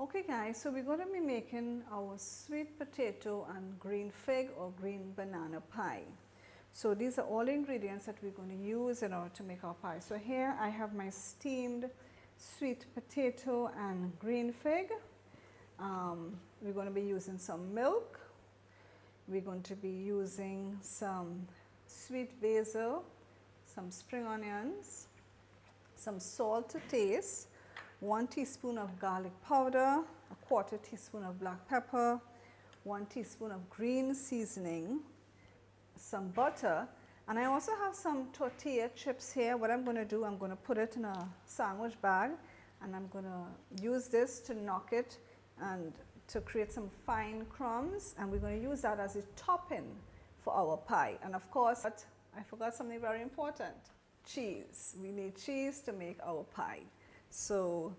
Okay guys, so we're going to be making our sweet potato and green fig or green banana pie. So these are all the ingredients that we're going to use in order to make our pie. So here I have my steamed sweet potato and green fig. We're going to be using some milk. We're going to be using some sweet basil, some spring onions, some salt to taste, 1 teaspoon of garlic powder, a 1/4 teaspoon of black pepper, 1 teaspoon of green seasoning, some butter, and I also have some tortilla chips here. What I'm going to do, I'm going to put it in a sandwich bag and I'm going to use this to knock it and to create some fine crumbs, and we're going to use that as a topping for our pie. And of course, I forgot something very important. Cheese. We need cheese to make our pie. So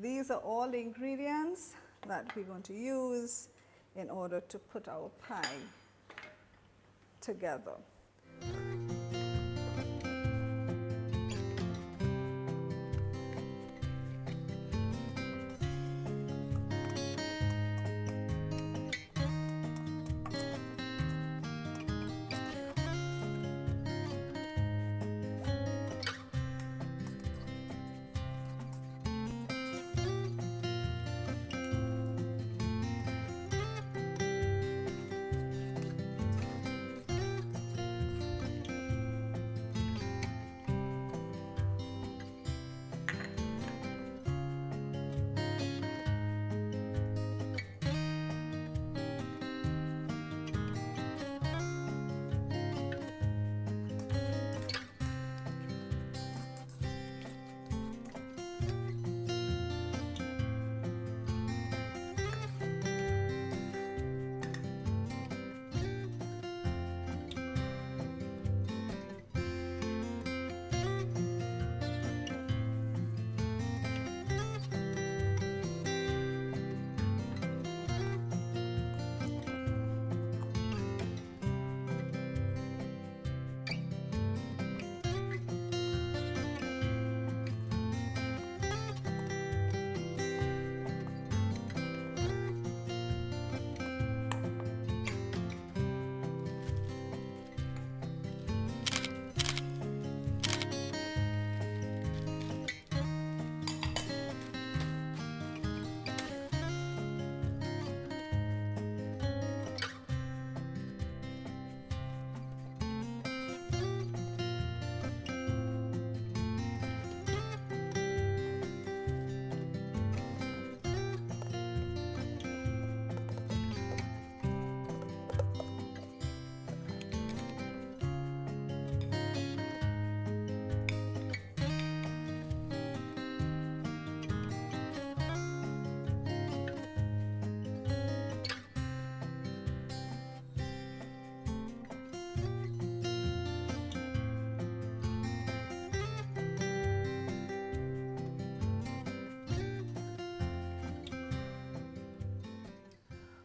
these are all the ingredients that we're going to use in order to put our pie together.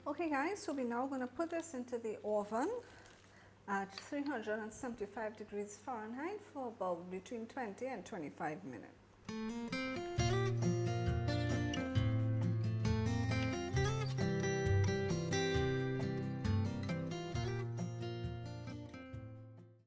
Okay guys, so we're now going to put this into the oven at 375 degrees Fahrenheit for about between 20 and 25 minutes.